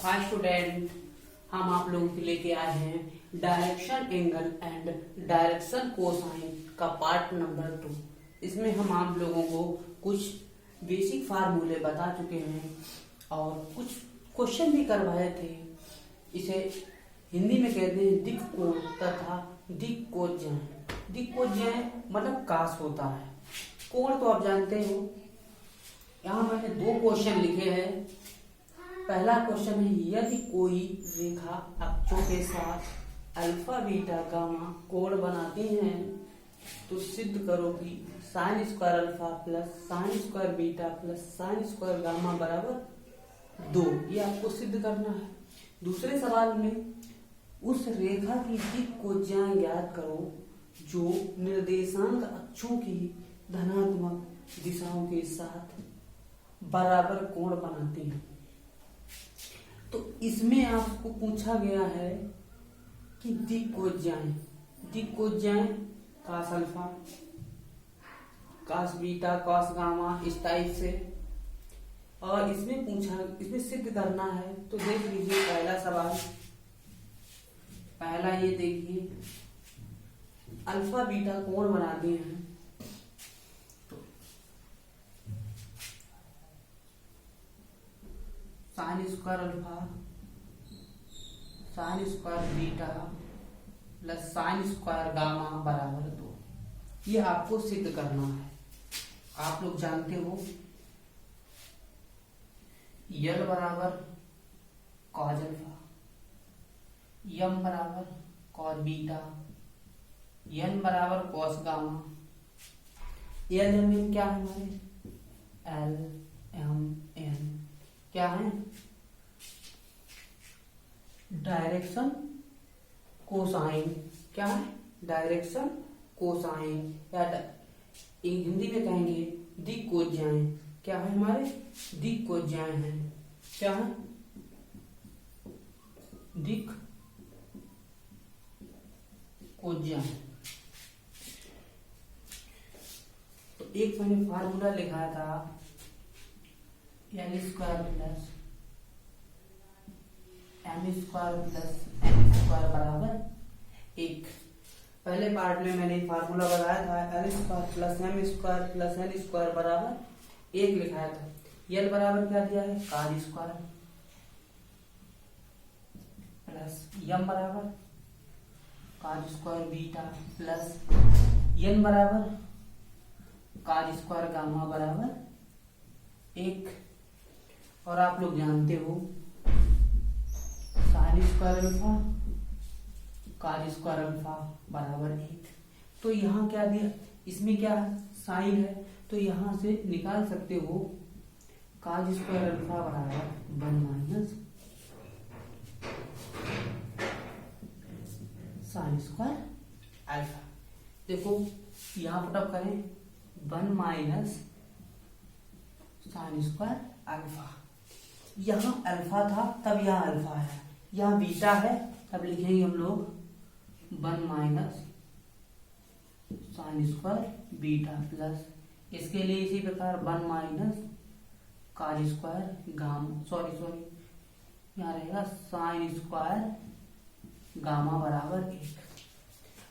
Hi student, हम आप लोगों के लेके आए हैं direction angle and direction cosine का पार्ट नंबर 2। इसमें हम आप लोगों को कुछ बेसिक फार्मूले बता चुके हैं और कुछ क्वेश्चन भी करवाए थे। इसे हिंदी में कहते हैं दिक् कोण तथा दिक्कोज्य। दिक्कोज्य मतलब कास होता है, कोण तो आप जानते हो। यहाँ मैंने दो क्वेश्चन लिखे हैं। पहला क्वेश्चन है, यदि कोई रेखा अक्षों के साथ अल्फा बीटा गामा कोण बनाती है तो सिद्ध करो कि sign square alpha plus sine square beta plus sine square gamma बराबर 2। ये आपको सिद्ध करना है। दूसरे सवाल में उस रेखा की दिक् को ज्ञात करो जो निर्देशांक अक्षों की धनात्मक दिशाओं के साथ बराबर कोण बनाती है। तो इसमें आपको पूछा गया है कि दिक्कोज्याएं कास अल्फा, कास बीटा, कास गामा, इस टाइप से। और इसमें सिद्ध करना है। तो देख लीजिए पहला सवाल। पहला ये देखिए, अल्फा बीटा कोण बनाते हैं तो sign square alpha sine square beta plus sine square gamma बराबर 2। ये आपको सिद्ध करना है। आप लोग जानते हो यल बराबर कॉज अल्फा, यम बराबर कॉस बीटा, एन बराबर cos gamma. L M n क्या है हमारे? एल एम एन क्या है? Direction cosine. क्या है? डायरेक्शन कोसाइन, या हिंदी में कहेंगे दिक्कोज्याएं। क्या है हमारे? दिक्कोज्याएं हैं। क्या है? दिक्कोज्याएं। तो एक मैंने फार्मूला लिखा था, l square plus m square plus n square बराबर 1। पहले पार्ट में मैंने फार्मूला बताया था, l square plus m square plus n square बराबर 1 लिखाया था। एल बराबर क्या दिया है? काज स्क्वायर प्लस यम बराबर काज स्क्वायर बीटा प्लस एन बराबर काज स्क्वायर गामा बराबर 1। और आप लोग जानते हो साइन स्क्वायर अल्फा काज स्क्वायर अल्फा बराबर 1। तो यहाँ क्या दिया? इसमें क्या है? साइन है, तो यहां से निकाल सकते हो काज स्क्वायर अल्फा बराबर 1 माइनस साइन स्क्वायर अल्फा। देखो यहां पुटअप करें, 1 माइनस साइन स्क्वायर अल्फा। यहाँ अल्फा था तब यहाँ अल्फा है, यहाँ बीटा है तब लिखेंगे हम लोग 1 minus sign square beta plus इसके लिए इसी प्रकार 1 माइनस काज स्क्वायर गामा, सॉरी यहाँ रहेगा साइन स्क्वायर गामा बराबर 1।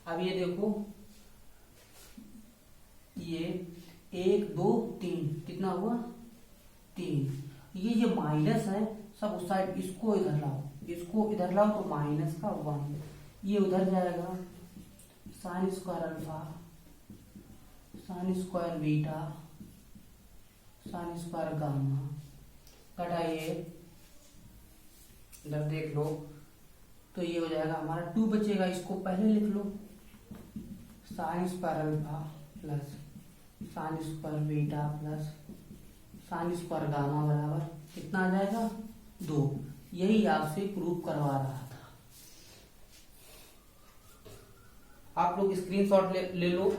अब ये देखो, ये 1 2 3 कितना हुआ? 3। ये माइनस है, सब उस साइड इसको इधर लाओ, इसको इधर लाओ तो माइनस का 1, ये उधर जाएगा sine square alpha sine square beta sine square gamma घटाइए, इधर देख लो तो ये हो जाएगा हमारा 2 बचेगा। इसको पहले लिख लो, sine square alpha plus sine square beta plus sine square gamma बराबर कितना आ जाएगा? 2। यही आपसे प्रूफ करवा रहा था। आप लोग स्क्रीनशॉट ले लो।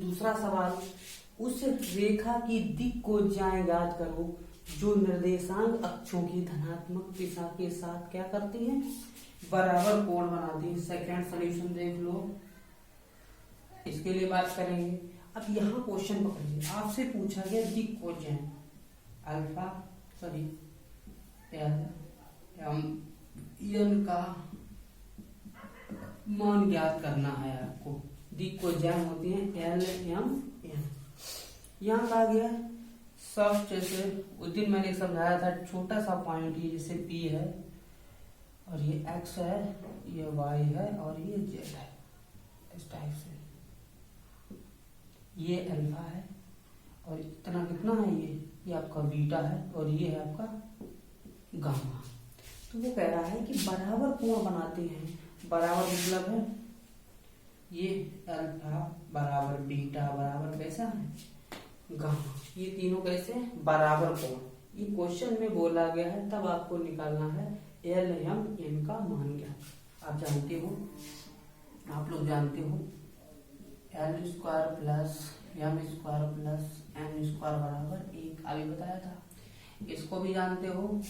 दूसरा सवाल, उस रेखा की दिक् को ज्याएं ज्ञात करो जो निर्देशांक अक्षों की धनात्मक दिशा के साथ क्या करती है, बराबर कोण बनाती है। सेकंड सॉल्यूशन देख लो, इसके लिए बात करेंगे। अब यहाँ क्वेश्चन पकड़िए, आपसे पूछा गया दिक् को ज्याएं alpha sorry L M N का मान ज्ञात करना है आपको। दिक् को ज्याएं होती है एल एम एन। यहाँ कहा गया सब, जैसे उस दिन मैंने समझाया था, छोटा सा पॉइंट ये जैसे P है और ये X है, ये Y है और ये Z है, इस टाइप से। ये अल्फा है और इतना कितना है, ये आपका बीटा है और ये है आपका गामा। तो वो कह रहा है कि बराबर कोण बनाते हैं। बराबर मतलब है ये अल्फा बराबर बीटा बराबर कैसा है गामा, ये तीनों कैसे बराबर कोण। ये क्वेश्चन में बोला गया है, तब आपको निकालना है एल एम एन का मान ज्ञात। आप जानते हो, आप लोग जानते हो l square plus m square plus n square बराबर 1, अभी बताया था। इसको भी जानते हो,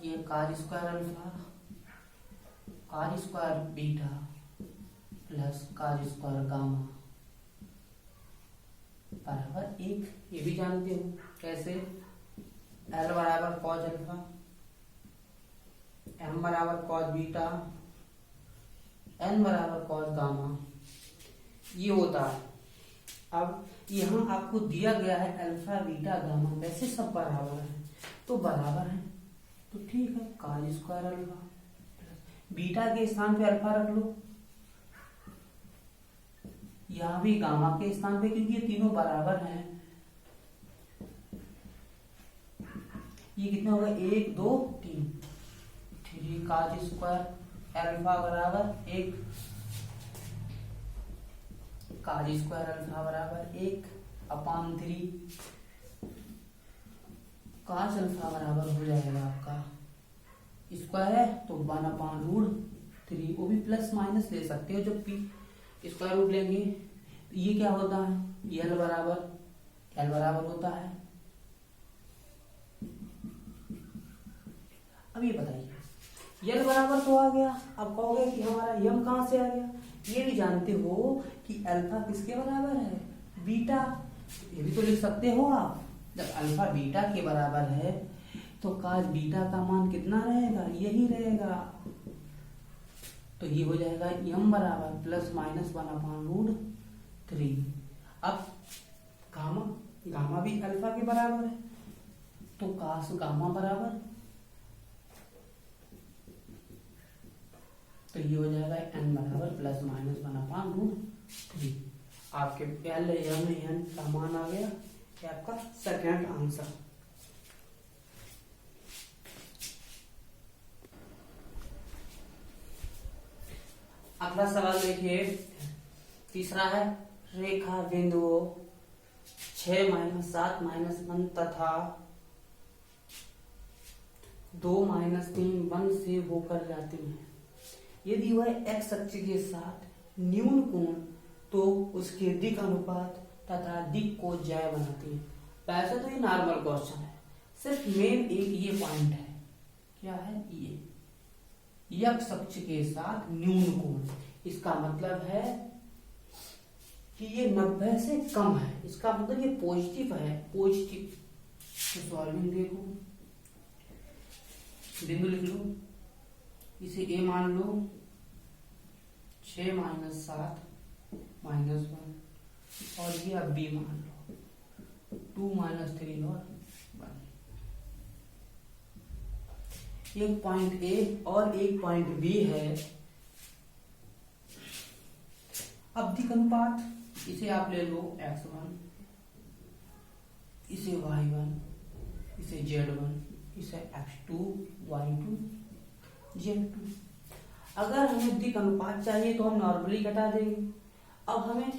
ये car square alpha car square beta plus car square gamma बराबर 1, ये भी जानते हो। कैसे, एल बराबर कॉज अल्फा, एम बराबर कॉज बीटा, एन बराबर कॉज गामा, ये होता है। अब यहाँ आपको दिया गया है अल्फा बीटा गामा, वैसे सब बराबर है तो बराबर है, तो ठीक है, कॉज स्क्वायर अल्फा बीटा के स्थान पे अल्फा रख लो, यहां भी गामा के स्थान पे, क्योंकि ये तीनों बराबर हैं। ये कितना होगा, 1 2 3, 3 कॉस स्क्वायर अल्फा बराबर 1, कॉस स्क्वायर अल्फा बराबर 1 अपान 3, कॉस अल्फा बराबर हो जाएगा आपका स्क्वायर है तो 1 अपान रूट 3, वो भी प्लस माइनस ले सकते हो, जब पी स्क्वायर रूट लेंगे तो ये क्या होता है, एल बराबर होता है। अब ये बताइए, एल बराबर तो आ गया, अब कहोगे कि हमारा यम कहां से आ गया। ये भी जानते हो कि अल्फा किसके बराबर है, बीटा, ये भी तो लिख सकते हो आप। जब अल्फा बीटा के बराबर है तो काश बीटा का मान कितना रहेगा, यही रहेगा, तो ये हो जाएगा यम बराबर प्लस माइनस 1 अपान रूट 3। अब गामा भी अल्फा के बराबर है तो काश गामा बराबर, तो ये हो जाएगा एन बराबर प्लस माइनस 1 अपान रूट 3। आपके एल एम एन का मान आ गया, ये आपका सेकंड आंसर। अगला सवाल देखिए, तीसरा है, रेखा बिंदुओं 6 - 7 - 1 तथा 2 - 3 1 से होकर जाती हैं। यदि वह एक्स अक्ष के साथ न्यून कोण तो उसके दिक् अनुपात तथा दिक् को ज्या बनाती है। वैसे तो ये नॉर्मल क्वेश्चन है, सिर्फ मेन एक ये पॉइंट है, क्या है ये, एक्स अक्ष के साथ न्यून कोण, इसका मतलब है कि ये 90 से कम है, इसका मतलब ये पॉजिटिव है, पॉजिटिव। तो सॉल्विंग देखो, बिंदु लिख लो, इसे ए मान लो, 6 - 7 - 1, और ये अब बी मान लो, 2 - 3 और 1। एक पॉइंट ए और एक पॉइंट बी है। अब दिक् अनुपात, इसे आप ले लो x1, इसे y1, इसे z1, इसे x2, y2, z2। अगर हमें दिक् अनुपात चाहिए तो हम नॉर्मली घटा देंगे। अब हमें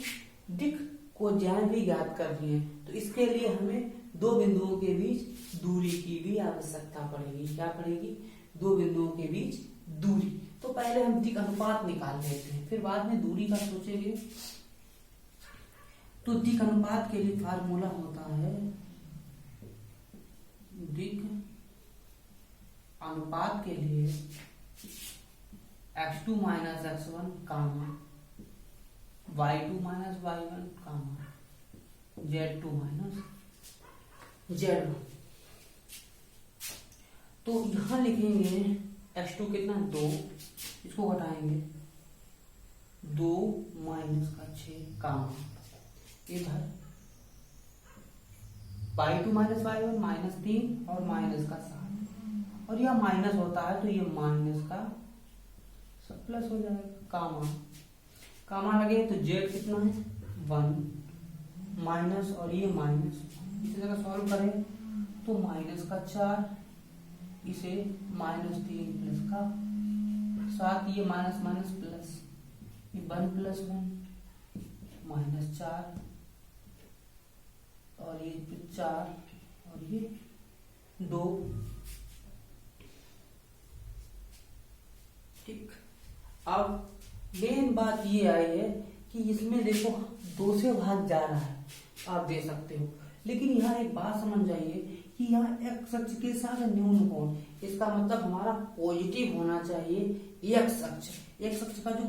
दिक् को ज्या भी ज्ञात करनी है, तो इसके लिए हमें दो बिंदुओं के बीच दूरी की भी आवश्यकता पड़ेगी। क्या पड़ेगी, दो बिंदुओं के बीच दूरी। तो पहले हम दिक् अनुपात निकाल लेते हैं, फिर बाद में दूरी का सोचेंगे। तो दिक् अनुपात के लिए फार्मूला होता है दिक् अनुपात के लिए x2 माइनस x1 कामा y2 माइनस y1 कामा z2 माइनस z1। तो यहां लिखेंगे x2 कितना 2, इसको घटाएंगे 2 माइनस का 6 कामा इधर y2 माइनस y1 माइनस 3 और माइनस का 7, और यह माइनस होता है तो ये माइनस का सब प्लस हो जाएगा कामा कामा लगे तो z कितना है 1 माइनस और ये माइनस, इसी जगह सॉल्व करें तो माइनस का 4, इसे माइनस 3 प्लस का 7, ये माइनस माइनस प्लस, ये 1 प्लस 1 माइनस 4 और ये 4 और ये 2। ठीक, अब मेन बात ये आई है कि इसमें देखो 2 से भाग जा रहा है, आप दे सकते हो, लेकिन यहाँ एक बात समझ जाइए कि यहाँ x अक्ष के साथ न्यून कोण, इसका मतलब हमारा पॉजिटिव होना चाहिए x अक्ष। x अक्ष का जो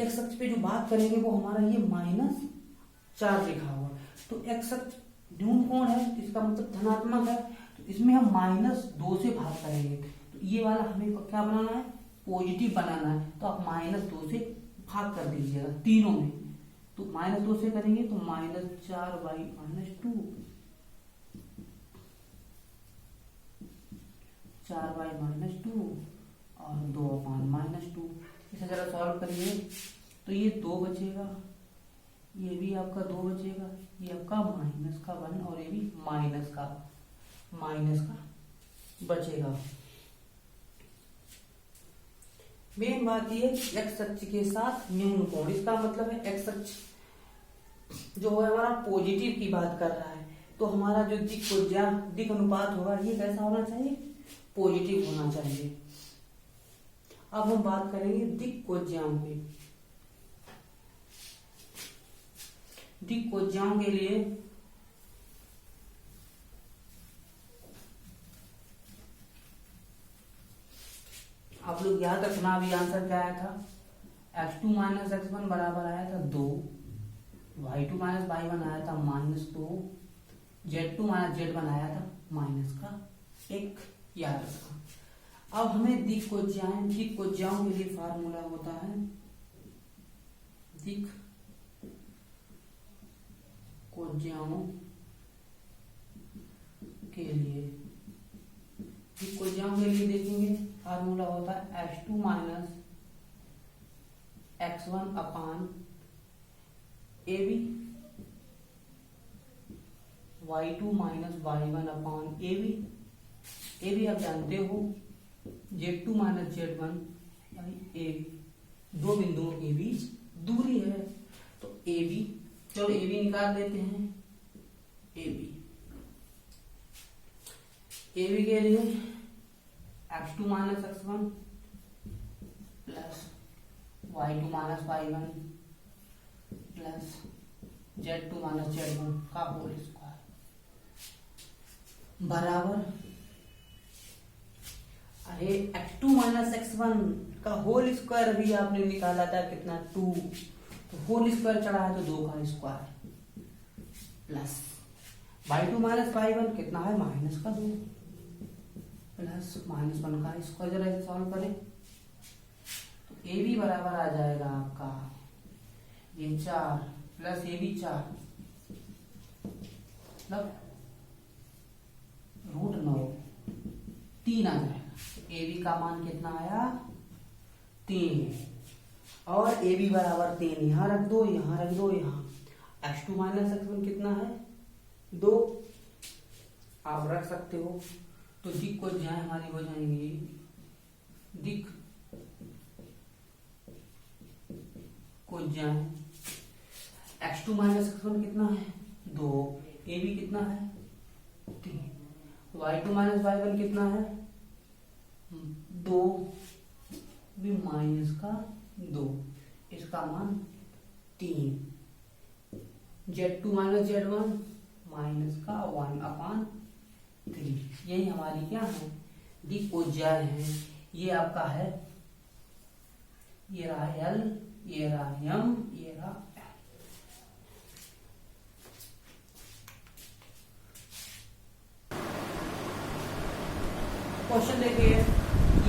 x अक्ष पे जो बात करेंगे वो हमारा ये -4 लिखा हुआ, तो x अक्ष न्यून कोण है, इसका मतलब धनात्मक है, तो इसमें हम -2 से भाग करेंगे, तो ये वाला हमें क्या बनाना है पॉजिटिव बनाना है, तो आप -2 से भाग कर दीजिएगा तीनों में, तो -2 से करेंगे तो -4y-2 4y-2 और 2/-2। इसे जरा सॉल्व करिए तो ये 2 बचेगा, ये भी आपका 2 बचेगा, ये आपका -1 और ये भी माइनस का बचेगा। मेन बात ये x अक्ष के साथ न्यून कोण, इसका मतलब है x अक्ष जो है हमारा पॉजिटिव की बात कर रहा है, तो हमारा जो दिक् अनुपात होगा ये कैसा होना चाहिए पॉजिटिव होना चाहिए। अब हम बात करेंगे दिक्कोज्याओं पे। दिक्कोज्याओं के लिए आप लोग याद रखना, अभी आंसर क्या आया था x2 माइनस x1 बराबर आया था 2, y2 माइनस y1 आया था -2, z2 माइनस z1 आया था -1, याद रखना। अब हमें दिक्कोज्याओं के लिए फार्मूला होता है दिक्कोज्याओं के लिए देखेंगे फार्मूला होता है x2 माइनस x1 अपान AB, y2 माइनस y1 अपान AB। AB आप जानते हो z2 minus z1 by AB, दो बिंदुओं के बीच दूरी है, तो AB, चलो AB निकाल देते हैं। AB के लिए x2 minus x1 plus y2 minus y1 plus z2 minus z1 का होल स्क्वायर बराबर, अरे x2 माइनस x1 का होल स्क्वायर अभी आपने निकाला था कितना 2, तो होल स्क्वायर चढ़ा है तो 2 का square plus y2 minus y1 कितना है -2 प्लस -1 का स्क्वायर। जरा इसे सॉल्व करें तो AB बराबर आ जाएगा आपका ये 4 प्लस AB 4 मतलब √9 3 आ जाएगा। AB का मान कितना आया 3 और AB बराबर 3 यहाँ रख दो, यहाँ रख दो, यहाँ x2 माइनस x1 कितना है 2 आप रख सकते हो, तो दिक्कोज्याएं हमारी हो जाएंगी दिक्कोज्याएं x2 माइनस x1 कितना है 2, AB कितना है 3, y2 माइनस y1 कितना है 2 भी -2, इसका मान 3 Z2 माइनस Z1 माइनस का 1/3। यही हमारी क्या है, दी ऊर्जाएं हैं। ये आपका है, ये रहा L, ये रहा M, ये रहा L। क्वेश्चन देखिए,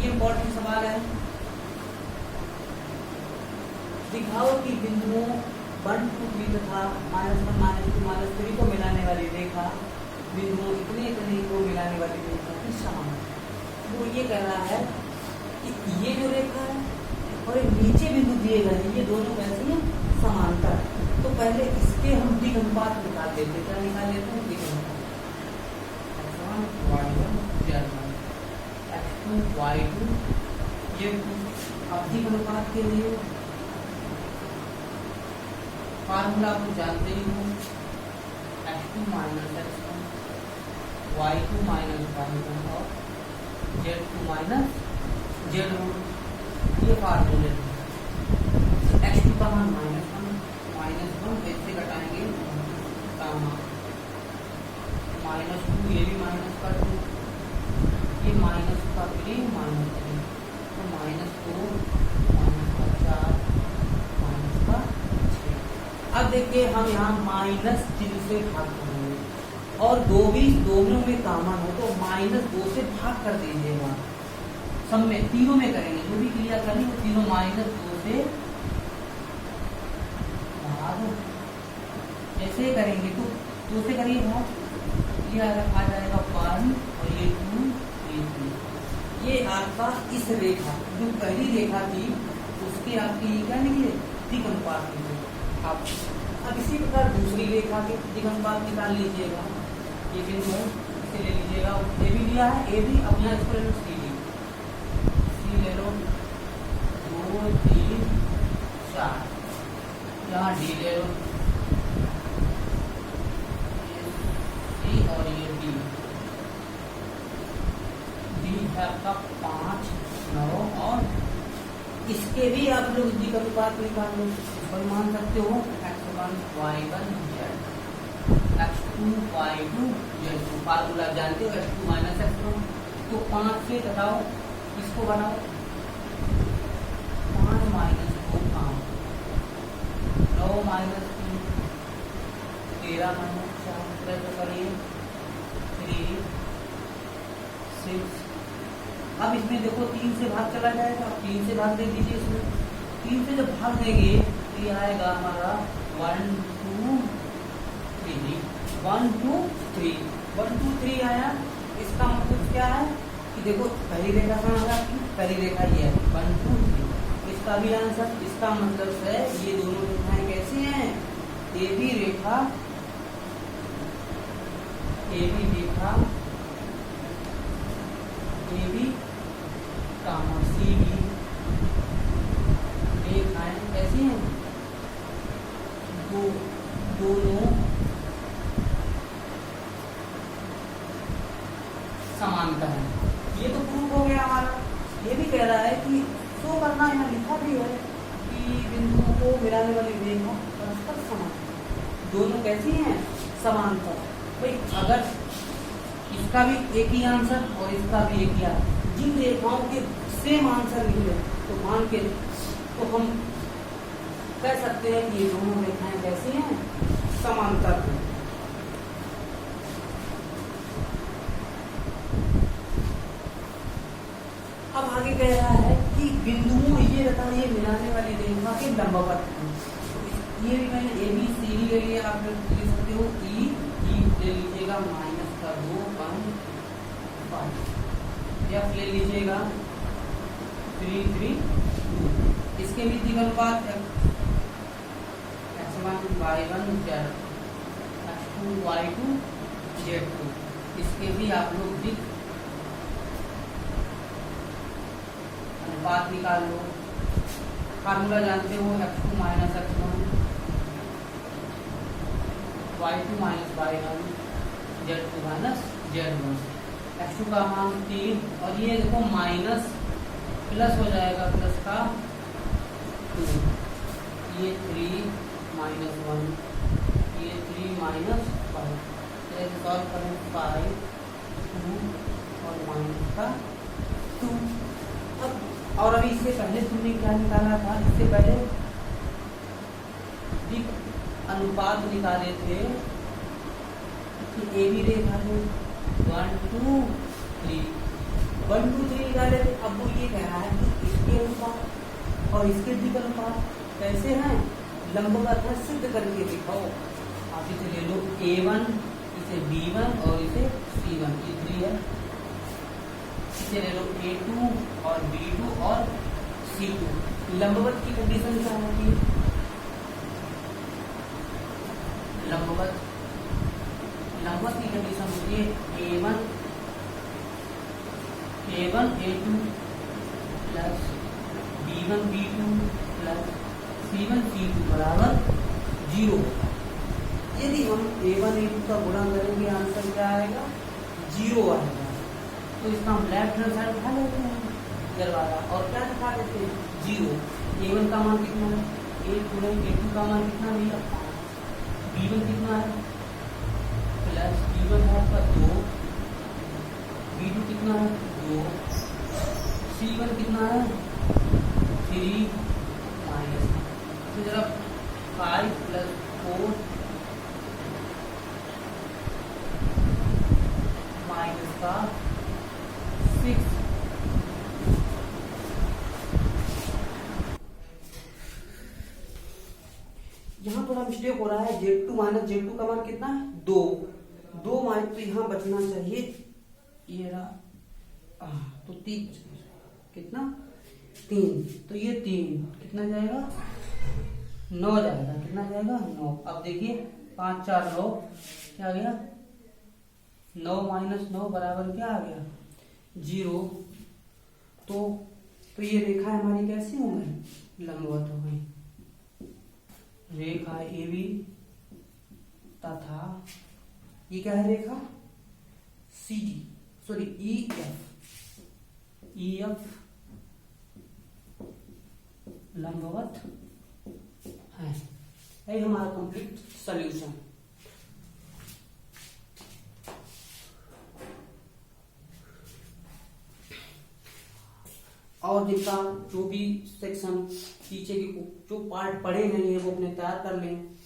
ये इंपॉर्टेंट सवाल है। दिखाओ कि बिंदुओं 1 2 3 तथा -1 -2 -3 को मिलाने वाली रेखा बिंदुओं इतने को मिलाने वाली रेखा की समान है। वो ये कह रहा है कि ये जो रेखा है और एक नीचे बिंदु दिए गए हैं, ये दोनों कैसे हैं, समांतर। तो पहले इसके हम दिग अनुपात निकाल लेते हैं। क्या निकाल लेते हैं, दिग अनुपात। x1 y1 z1 x2 y2 ये अब दिग अनुपात के लिए फार्मूला आप जानते ही हो, x2 minus x1 y2 minus y1 और z2 माइनस z1, ये फार्मूले x2 का मान -1 ऐसे घटाएंगे -2, ये भी माइनस का 2, ये माइनस का 3 -3, तो -2 -4 -6। अब देखिए हम यहाँ माइनस चिन्ह से भाग करेंगे और दोनों में कॉमन है, तो -2 से भाग कर दीजिएगा। सब में तीनों में करेंगे, जो भी क्रिया करनी वो तीनों -2 से भाग ऐसे करेंगे। तो 2 से करिए भाग, ये आ जाएगा 1 और ये 2 ये 3। ये आपका इस रेखा जो पहली रेखा थी उसके आपकी क्या निकले, दिग अनुपात निकले। आप अब इसी प्रकार दूसरी रेखा के दिग अनुपात निकाल लीजिएगा। ये बिंदु है, इसे ले लीजिएगा। ए भी लिया है, ए भी अपना इसको ले लो, सी ले लो 2 3 4, यहाँ डी ले लो, सी और ये डी है आपका 5 9 और इसके भी आप लोग दिग अनुपात निकाल लो। और मान सकते हो x1 y1 z, x2 y2 z2, formula जानते हो x2 माइनस x1। तो 5 से घटाओ, इसको बनाओ 5 -2 5, 9 -3 13 -4 तो करिए 3 6। अब इसमें देखो 3 से भाग चला जाएगा, आप 3 से भाग दे दीजिए। इसमें 3 से जब भाग देंगे तो ये आएगा हमारा 1 2 3 1 2 3 1 2 3 आया। इसका मतलब क्या है कि देखो पहली रेखा कहाँ है आपकी, पहली रेखा ये है 1 2 3। इसका भी आंसर, इसका मतलब है ये दोनों रेखाएं कैसी हैं, ए बी रेखा A B comma C B रेखाएं कैसी हैं, दोनों समांतर है। ये तो प्रूफ हो गया हमारा। ये भी कह रहा है कि शो करना, यहाँ लिखा भी है कि बिंदुओं को मिलाने वाली रेखा परस्पर समांतर, दोनों कैसी हैं, समांतर। भाई अगर इसका भी एक ही आंसर और इसका भी एक ही आंसर, जिन रेखाओं के सेम आंसर निकले तो मान के तो हम कह सकते हैं कि ये दोनों रेखाएं कैसी हैं, समांतर हैं। अब आगे कह रहा है कि बिंदुओं ये रखा, ये मिलाने वाली रेखा के लंबवत हैं। ये भी मैंने ए बी सी डी ले लिया, आप लोग ले सकते हो ई ले लीजिएगा -2 1 5, एफ ले लीजिएगा 3 3 2। इसके भी दिग अनुपात है x1 y1 z, x2 y2 z2। इसके भी आप लोग दिग अनुपात निकाल लो। फार्मूला जानते हो x2 minus x1 y2 minus y1 z2 minus z1। x2 का मान 3 और ये देखो माइनस प्लस हो जाएगा, प्लस का 2, ये 3 -1 ये 3 माइनस 5, सॉल्व करें 5 2 और माइनस का 2। अब और अभी इससे पहले तुमने क्या निकाला था, इससे पहले अनुपात निकाले थे कि ए बी रेखा है 1 2 3 निकाले थे। अब वो ये कह रहा है कि इसके अनुपात और इसके भी अनुपात कैसे हैं, लंबवत है, सिद्ध करके दिखाओ। आप इसे ले लो A1, इसे B1 और इसे C1, ये 3 है। इसे ले लो A2 और B2 और C2। लंबवत की कंडीशन क्या होती है, लंबवत की कंडीशन होती है A1 A2 plus B1 B2 plus C1 C2 बराबर 0 होगा। यदि हम A1 A2 का गुणा करेंगे आंसर क्या आएगा, 0 आएगा। तो इसका हम लेफ्ट हैंड साइड उठा लेते हैं इधर वाला और क्या दिखा देते हैं 0। A1 का मान कितना है, A2 का मान कितना है, B1 कितना है प्लस B1 है आपका 2, B2 कितना है 2, C1 कितना है 3 माइनस तो जरा 5 प्लस 4 माइनस का 6। यहाँ थोड़ा मिस्टेक हो रहा है, Z2 माइनस Z2 का मान कितना है 2 माइनस, तो यहाँ बचना चाहिए ये रहा तो 3 कितना 3, तो ये 3 कितना जाएगा 9 जाएगा, कितना जाएगा 9। अब देखिए 5 4 9 क्या आ गया 9 माइनस 9 बराबर क्या आ गया 0। तो ये रेखा हमारी कैसी हो गई, लंबवत हो गई। रेखा AB तथा ये क्या है रेखा CD सॉरी EF लंबवत है। यही हमारा कंप्लीट सॉल्यूशन। और जिनका जो भी सेक्शन पीछे की जो पार्ट पढ़े नहीं है वो अपने तैयार कर लें।